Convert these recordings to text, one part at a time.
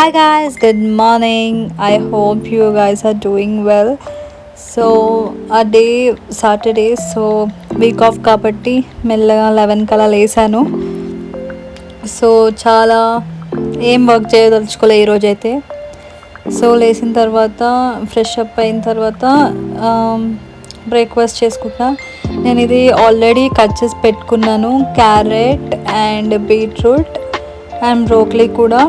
Hi guys, good morning. I hope you guys are doing well. So a day Saturday, so week off కాబట్టి మెల్లగా 11 కలా లేసాను. So చాలా ఏం work చేయదలుచుకోలే ఈరోజైతే. So లేచిన తర్వాత ఫ్రెష్ అప్ అయిన తర్వాత బ్రేక్ఫాస్ట్ చేసుకుంటా. నేను ఇది ఆల్రెడీ కట్ చేసి పెట్టుకున్నాను. Carrot and beetroot and broccoli కూడా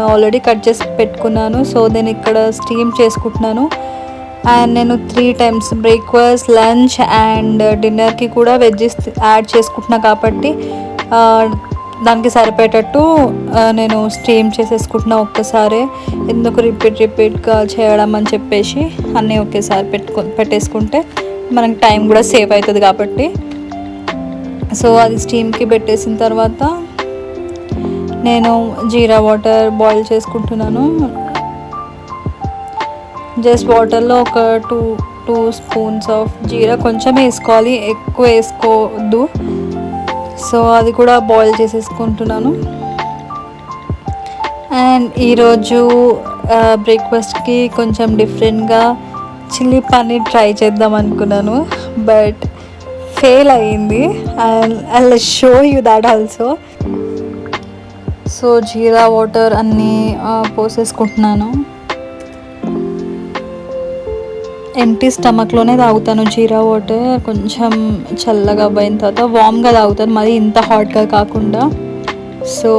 ఆల్రెడీ కట్ చేసి పెట్టుకున్నాను. సో నేను ఇక్కడ స్టీమ్ చేసుకుంటున్నాను. అండ్ నేను 3 times బ్రేక్ఫాస్ట్, లంచ్ అండ్ డిన్నర్కి కూడా వెజ్జెస్ యాడ్ చేసుకుంటున్నాను కాబట్టి దానికి సరిపోయేటట్టు నేను స్టీమ్ చేసేసుకుంటున్నా ఒక్కసారి. ఎందుకు రిపీట్గా చేయడం అని చెప్పేసి అన్నీ ఒకేసారి పెట్టేసుకుంటే మనకి టైం కూడా సేవ్ అవుతుంది కాబట్టి. సో అది స్టీమ్కి పెట్టేసిన తర్వాత నేను జీరా వాటర్ బాయిల్ చేసుకుంటున్నాను. జస్ట్ వాటర్లో ఒక టూ స్పూన్స్ ఆఫ్ జీరా కొంచెం వేసుకోవాలి, ఎక్కువ వేసుకోవద్దు. సో అది కూడా బాయిల్ చేసేసుకుంటున్నాను. అండ్ ఈరోజు బ్రేక్ఫాస్ట్కి కొంచెం డిఫరెంట్గా చిల్లీ పన్నీర్ ట్రై చేద్దాం అనుకున్నాను, బట్ ఫెయిల్ అయ్యింది. And I will show you that also. So jeera water అన్నీ పోసేసుకుంటున్నాను. ఎంటీ స్టమక్లోనే తాగుతాను జీరా వాటర్. కొంచెం చల్లగా పోయిన తర్వాత వామ్గా తాగుతాను, మరి ఇంత హాట్గా కాకుండా. సో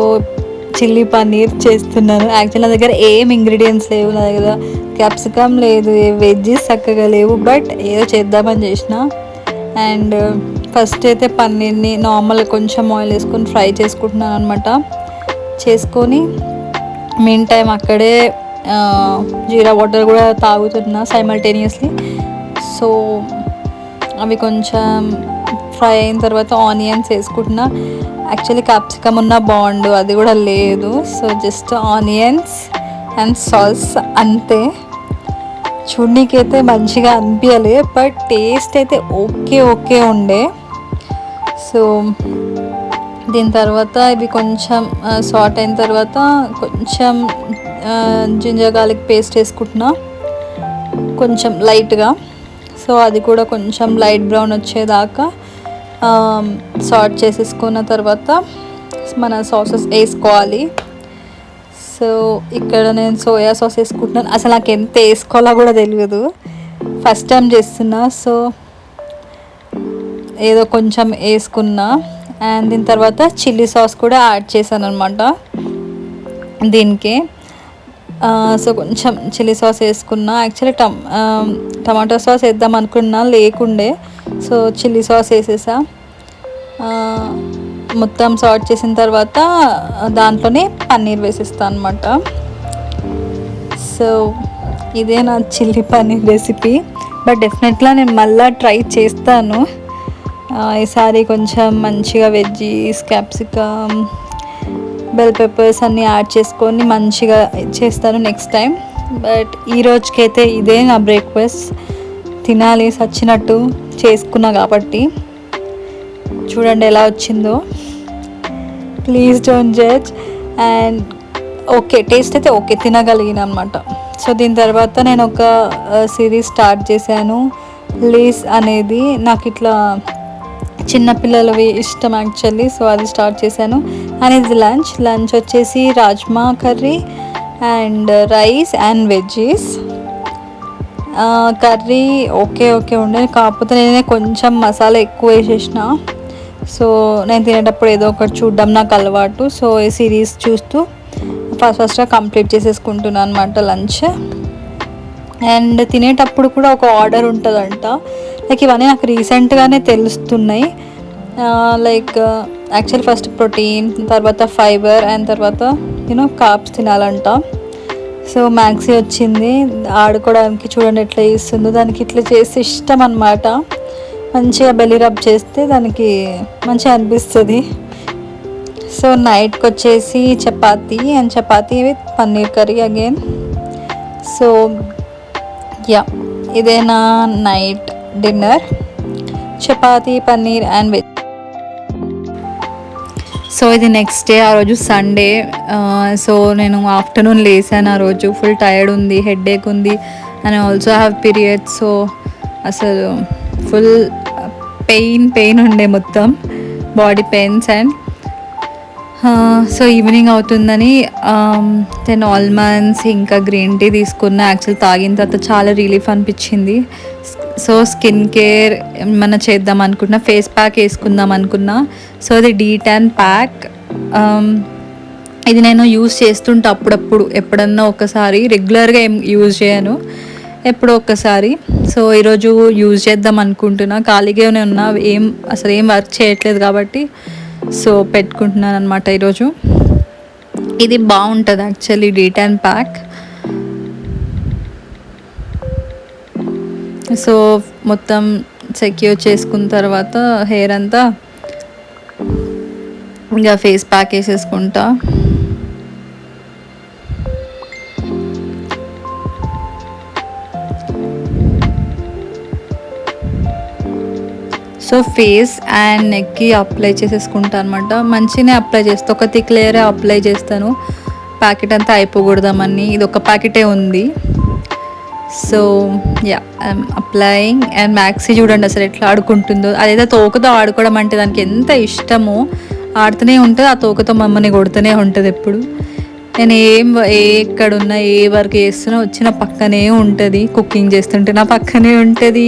చిల్లీ పన్నీర్ చేస్తున్నాను. యాక్చువల్లీ నా దగ్గర ఏం ఇంగ్రీడియంట్స్ లేవు, నా దగ్గర క్యాప్సికమ్ లేదు, వెజ్జెస్ చక్కగా లేవు, బట్ ఏదో చేద్దామని చేసిన. అండ్ ఫస్ట్ అయితే పన్నీర్ని నార్మల్ కొంచెం ఆయిల్ వేసుకొని ఫ్రై చేసుకుంటున్నాను అనమాట. చేసుకొని మీన్ టైం అక్కడే జీరా వాటర్ కూడా తాగుతున్నా సైమల్టేనియస్లీ. సో అవి కొంచెం ఫ్రై అయిన తర్వాత ఆనియన్స్ వేసుకుంటున్నా. యాక్చువల్లీ క్యాప్సికమ్ ఉన్న బాగుండు, అది కూడా లేదు. So just onions and sauce అంతే. చూడనీకైతే మంచిగా అనిపించలే, బట్ టేస్ట్ అయితే ఓకే ఉండే. సో దీని తర్వాత ఇవి కొంచెం సాట్ అయిన తర్వాత కొంచెం జింజర్ గార్లిక్ పేస్ట్ వేసుకుంటున్నా కొంచెం లైట్గా. సో అది కూడా కొంచెం లైట్ బ్రౌన్ వచ్చేదాకా సాట్ చేసేసుకున్న తర్వాత మన సాసెస్ వేసుకోవాలి. సో ఇక్కడ నేను సోయా సాస్ వేసుకుంటున్నాను. అసలు నాకు ఎంత వేసుకోవాలో కూడా తెలియదు, ఫస్ట్ టైం చేస్తున్నా. సో ఏదో కొంచెం వేసుకున్నా. అండ్ దీని తర్వాత చిల్లీ సాస్ కూడా యాడ్ చేశాను అనమాట దీనికి. సో కొంచెం చిల్లీ సాస్ వేసుకున్నా. యాక్చువల్లీ టమాటో సాస్ వేద్దాం అనుకున్నా, లేకుండే. సో చిల్లీ సాస్ వేసేసా. మొత్తం సాట్ చేసిన తర్వాత దాంట్లోనే పన్నీర్ వేసేస్తాను అనమాట. సో ఇదే నా చిల్లీ పన్నీర్ రెసిపీ, బట్ డెఫినెట్గా నేను మళ్ళీ ట్రై చేస్తాను. ఈసారి కొంచెం మంచిగా వెజ్జీస్, క్యాప్సికమ్, బెల్ పెప్పర్స్ అన్నీ యాడ్ చేసుకొని మంచిగా చేస్తాను నెక్స్ట్ టైం. బట్ ఈ రోజుకైతే ఇదే నా బ్రేక్ఫాస్ట్. తినాలి సచ్చినట్టు చేసుకున్నా కాబట్టి. చూడండి ఎలా వచ్చిందో, please don't judge. And okay, taste అయితే ఓకే, తినగలిగిన అనమాట. సో దీని తర్వాత నేను ఒక సిరీస్ స్టార్ట్ చేశాను, లీస్ అనేది. నాకు ఇట్లా చిన్నపిల్లలవి ఇష్టం యాక్చువల్లీ. సో అది స్టార్ట్ చేశాను. అండ్ ఇది లంచ్ వచ్చేసి rajma curry and rice and veggies. Curry okay ఉండే, కాకపోతే నేనే కొంచెం మసాలా ఎక్కువ వేసేసిన. సో నేను తినేటప్పుడు ఏదో ఒకటి చూడడం నాకు అలవాటు. సో ఈ సిరీస్ చూస్తూ ఫస్ట్గా కంప్లీట్ చేసేసుకుంటున్నాను అనమాట లంచ్. అండ్ తినేటప్పుడు కూడా ఒక ఆర్డర్ ఉంటుందంట. లైక్ ఇవన్నీ నాకు రీసెంట్గానే తెలుస్తున్నాయి. లైక్ యాక్చువల్లీ ఫస్ట్ ప్రోటీన్, తర్వాత ఫైబర్, అండ్ తర్వాత కార్బ్స్ తినాలంట. సో మ్యాక్సీ వచ్చింది ఆడుకోవడానికి. చూడండి ఎట్లా చేస్తుందో, దానికి ఇట్లా చేస్తే ఇష్టం అనమాట. మంచిగా బెల్లి రబ్ చేస్తే దానికి మంచిగా అనిపిస్తుంది. సో నైట్కి వచ్చేసి chapati with paneer curry again. So yeah, ఇదే నా night dinner, chapati, paneer and veg. So ఇది నెక్స్ట్ డే, ఆ రోజు సండే. సో నేను ఆఫ్టర్నూన్ లేసాను, ఆ రోజు ఫుల్ టైర్డ్ ఉంది, హెడేక్ ఉంది, and also have periods. So అసలు ఫుల్ పెయిన్ ఉండే, మొత్తం body pains. And so evening అవుతుందని 10 ఆల్మండ్స్ ఇంకా గ్రీన్ టీ తీసుకున్న. యాక్చువల్ తాగిన తర్వాత చాలా రిలీఫ్ అనిపించింది. సో స్కిన్ కేర్ ఏమన్నా చేద్దాం అనుకున్నా, ఫేస్ ప్యాక్ వేసుకుందాం అనుకున్నా. సో అది డీటాన్ ప్యాక్. ఇది నేను యూజ్ చేస్తుంటా అప్పుడప్పుడు, ఎప్పుడన్నా ఒకసారి, రెగ్యులర్గా ఏం యూజ్ చేయను, ఎప్పుడో ఒక్కసారి. సో ఈరోజు యూజ్ చేద్దాం అనుకుంటున్నా, ఖాళీగానే ఉన్నా, అసలు ఏం వర్క్ చేయట్లేదు కాబట్టి సో పెట్టుకుంటున్నాను అనమాట ఈరోజు. ఇది బాగుంటుంది యాక్చువల్లీ డీటాన్ ప్యాక్. సో మొత్తం సెక్యూర్ చేసుకున్న తర్వాత హెయిర్ అంతా ఇంకా ఫేస్ ప్యాక్ వేసేసుకుంటా. సో ఫేస్ అండ్ నెక్కి అప్లై చేసేసుకుంటాను అనమాట. మంచిగానే అప్లై చేస్తాను, ఒక థిక్ లేయరే అప్లై చేస్తాను, ప్యాకెట్ అంతా అయిపోకూడదామని. ఇది ఒక ప్యాకెటే ఉంది. So yeah, I'm applying. And మ్యాక్సీ చూడండి అసలు ఎట్లా ఆడుకుంటుందో. అదైతే తోకతో ఆడుకోవడం అంటే దానికి ఎంత ఇష్టమో, ఆడుతూనే ఉంటుంది, ఆ తోకతో మమ్మల్ని కొడుతూనే ఉంటుంది ఎప్పుడు. నేను ఎక్కడున్నా, ఏ వర్క్ చేస్తున్నా వచ్చి నా పక్కనే ఉంటుంది. కుకింగ్ చేస్తుంటే నా పక్కనే ఉంటుంది,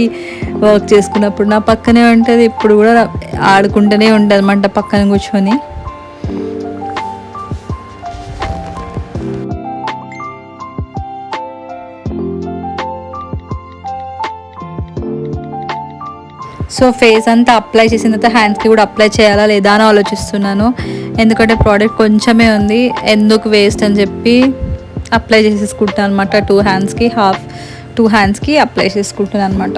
వర్క్ చేసుకున్నప్పుడు నా పక్కనే ఉంటుంది, ఇప్పుడు కూడా ఆడుకుంటూనే ఉంటుంది అన్నమాట పక్కన కూర్చొని. సో ఫేస్ అంతా అప్లై చేసిన తర్వాత హ్యాండ్స్కి కూడా అప్లై చేయాలా లేదా అని ఆలోచిస్తున్నాను. ఎందుకంటే ప్రోడక్ట్ కొంచెమే ఉంది, ఎందుకు వేస్ట్ అని చెప్పి అప్లై చేసేసుకుంటాను అనమాట. 2 హ్యాండ్స్కి అప్లై చేసుకుంటున్నాను అనమాట.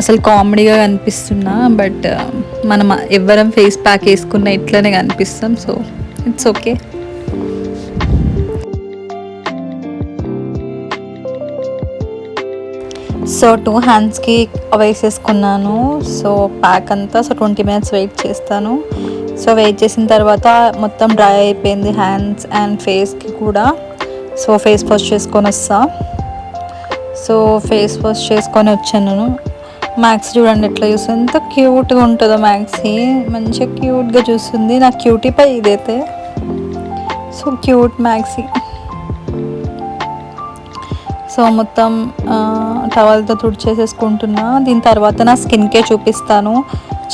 అసలు కామెడీగా కనిపిస్తున్నా, బట్ మనం ఎవరం ఫేస్ ప్యాక్ వేసుకున్న ఇట్లనే కనిపిస్తాం. So it's okay. సో 2 హ్యాండ్స్కి వేసేసుకున్నాను. సో ప్యాక్ అంతా. సో 20 minutes వెయిట్ చేస్తాను. సో వెయిట్ చేసిన తర్వాత మొత్తం డ్రై అయిపోయింది హ్యాండ్స్ అండ్ ఫేస్కి కూడా. సో ఫేస్ వాష్ చేసుకొని వస్తా. సో ఫేస్ వాష్ చేసుకొని వచ్చాను. మ్యాక్సీ చూడండి ఎట్లా చూస్తుంది, ఎంత క్యూట్గా ఉంటుందో. మ్యాక్సీ మంచిగా క్యూట్గా చూస్తుంది. నా క్యూటీ పై ఇదైతే సో క్యూట్ మ్యాక్సీ. సో మొత్తం టవల్తో తుడిచేసేసుకుంటున్నా. దీని తర్వాత నా స్కిన్ కేర్ చూపిస్తాను.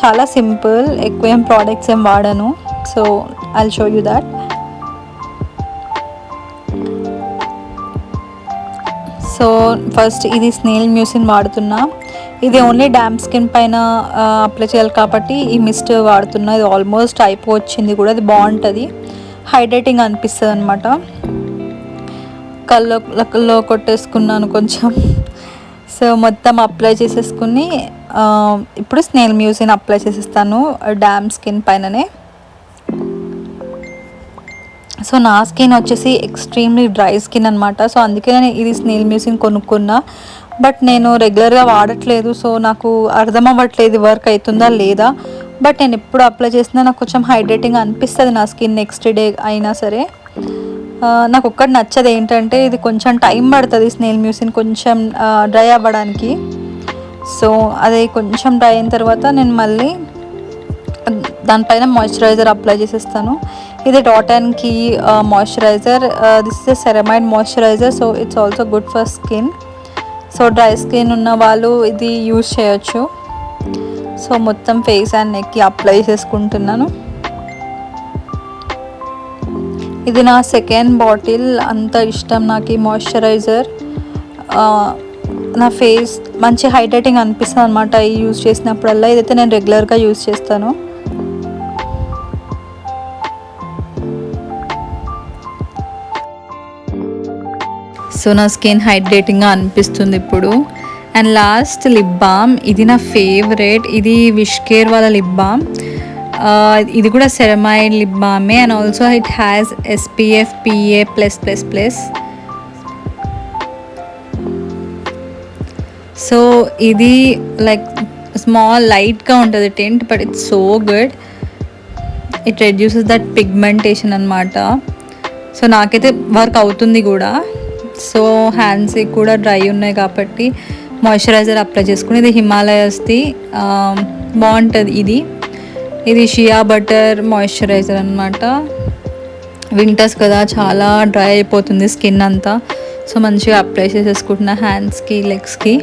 చాలా సింపుల్, ఎక్కువ ఏం ప్రోడక్ట్స్ ఏం వాడను. So I'll show you that. So first ఇది స్నేల్ మ్యూసిన్ వాడుతున్నా. ఇది ఓన్లీ డ్యామ్ స్కిన్ పైన అప్లై చేయాలి కాబట్టి ఈ మిస్ట్ వాడుతున్నా. ఇది ఆల్మోస్ట్ అయిపోవచ్చింది కూడా. ఇది బాగుంటుంది, హైడ్రేటింగ్ అనిపిస్తుంది అనమాట. కళ్ళలో కొట్టేసుకున్నాను కొంచెం. సో మొత్తం అప్లై చేసేసుకుని ఇప్పుడు స్నేల్ మ్యూసిన్ అప్లై చేసేస్తాను డ్యామ్ స్కిన్ పైననే. సో నా స్కిన్ వచ్చేసి ఎక్స్ట్రీమ్లీ డ్రై స్కిన్ అనమాట. సో అందుకే నేను ఇది స్నేల్ మ్యూసిన్ కొనుక్కున్నా, బట్ నేను రెగ్యులర్గా వాడట్లేదు. సో నాకు అర్థం అవ్వట్లేదు వర్క్ అవుతుందా లేదా. బట్ నేను ఎప్పుడు అప్లై చేసినా నాకు కొంచెం హైడ్రేటింగ్ అనిపిస్తుంది నా స్కిన్ నెక్స్ట్ డే అయినా సరే. నాకు ఒక్కటి నచ్చదు ఏంటంటే ఇది కొంచెం టైం పడుతుంది స్నేల్ మ్యూసిన్ కొంచెం డ్రై అవ్వడానికి. సో అది కొంచెం డ్రై అయిన తర్వాత నేను మళ్ళీ దానిపైన మాయిశ్చరైజర్ అప్లై చేసేస్తాను. ఇది డాటాన్కి moisturiser. This is a ceramide moisturiser. So it's also good for skin. So dry skin ఉన్న వాళ్ళు ఇది యూజ్ చేయొచ్చు. సో మొత్తం ఫేస్ అండ్ నెక్కి అప్లై చేసుకుంటున్నాను. ఇది నా సెకండ్ బాటిల్. అంత ఇష్టం నాకు ఈ మాయిశ్చరైజర్. నా ఫేస్ మంచి హైడ్రేటింగ్ అనిపిస్తుంది అనమాట ఈ యూజ్ చేసినప్పుడల్లా. ఇదైతే నేను రెగ్యులర్గా యూజ్ చేస్తాను. సో నా స్కిన్ హైడ్రేటింగ్గా అనిపిస్తుంది ఇప్పుడు. And last lip balm. ఇది నా ఫేవరెట్. ఇది విష్ కేర్ వాళ్ళ లిప్ బామ్. ఇది కూడా సెరమైడ్ లిప్ బామే. And also it has SPF PA+++. So ఇది లైక్ స్మాల్ లైట్గా ఉంటుంది tint, but it's so good. It reduces that pigmentation అనమాట. సో నాకైతే వర్క్ అవుతుంది కూడా. సో హ్యాండ్స్ కూడా డ్రై ఉన్నాయి కాబట్టి మాయిశ్చరైజర్ అప్లై చేసుకుని, ఇది హిమాలయస్ది బాగుంటుంది. ఇది షియా బటర్ మాయిశ్చరైజర్ అనమాట. వింటర్స్ కదా, చాలా డ్రై అయిపోతుంది స్కిన్ అంతా. సో మంచిగా అప్లై చేసేసుకుంటున్నా హ్యాండ్స్కి, లెగ్స్కి.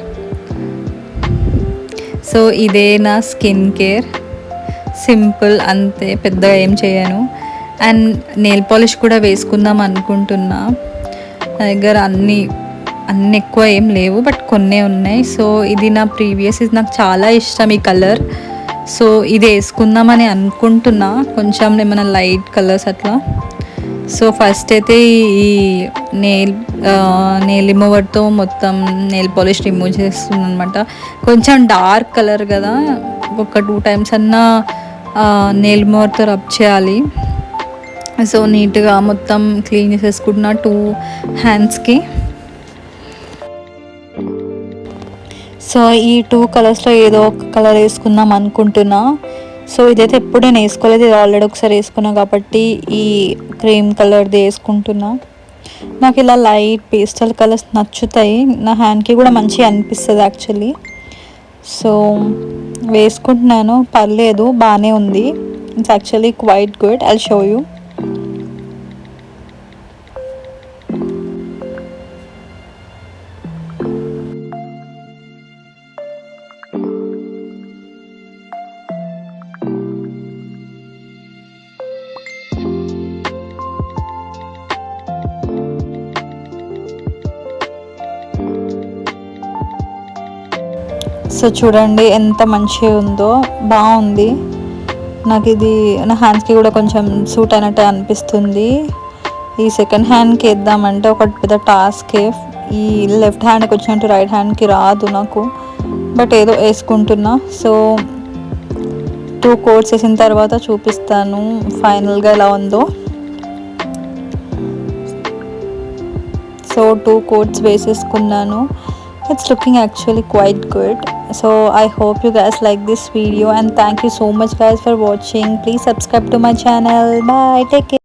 సో ఇదే నా స్కిన్ కేర్, సింపుల్ అంతే, పెద్దగా ఏం చేయను. అండ్ నెయిల్ పాలిష్ కూడా వేసుకుందాం అనుకుంటున్నా. నా దగ్గర అన్నీ ఎక్కువ ఏం లేవు, బట్ కొన్నే ఉన్నాయి. సో ఇది నా ప్రీవియస్, ఇది నాకు చాలా ఇష్టం ఈ కలర్. సో ఇది వేసుకుందామని అనుకుంటున్నా, కొంచెం ఏమైనా లైట్ కలర్స్ అట్లా. సో ఫస్ట్ అయితే ఈ నెయిల్ రిమూవర్తో మొత్తం నెయిల్ పాలిష్ రిమూవ్ చేస్తుంది అనమాట. కొంచెం డార్క్ కలర్ కదా, ఒక 2 times అన్నా నెయిల్ రిమూవర్తో రబ్ చేయాలి. సో నీట్గా మొత్తం క్లీన్ చేసేసుకుంటున్నా 2 హ్యాండ్స్కి. సో ఈ 2 కలర్స్లో ఏదో ఒక కలర్ వేసుకుందాం అనుకుంటున్నా. సో ఇదైతే ఎప్పుడు నేను వేసుకోలేదు, ఇది ఆల్రెడీ ఒకసారి వేసుకున్నా కాబట్టి ఈ క్రీమ్ కలర్ది వేసుకుంటున్నా. నాకు ఇలా లైట్ పేస్టల్ కలర్స్ నచ్చుతాయి, నా హ్యాండ్కి కూడా మంచిగా అనిపిస్తుంది యాక్చువల్లీ. సో వేసుకుంటున్నాను, పర్లేదు, బాగానే ఉంది. It's actually quite good. I'll show you. So చూడండి ఎంత మంచిగా ఉందో, బాగుంది. నాకు ఇది నా హ్యాండ్స్కి కూడా కొంచెం సూట్ అయినట్టు అనిపిస్తుంది. ఈ సెకండ్ హ్యాండ్కి వేద్దామంటే ఒకటి పెద్ద టాస్కే. ఈ లెఫ్ట్ హ్యాండ్కి వచ్చినట్టు రైట్ హ్యాండ్కి రాదు నాకు, బట్ ఏదో వేసుకుంటున్నా. సో 2 కోట్స్ వేసిన తర్వాత చూపిస్తాను ఫైనల్గా ఎలా ఉందో. సో 2 కోట్స్ వేసేసుకున్నాను. It's looking actually quite good. So I hope you guys like this video, and thank you so much guys for watching. Please subscribe to my channel. Bye, take care.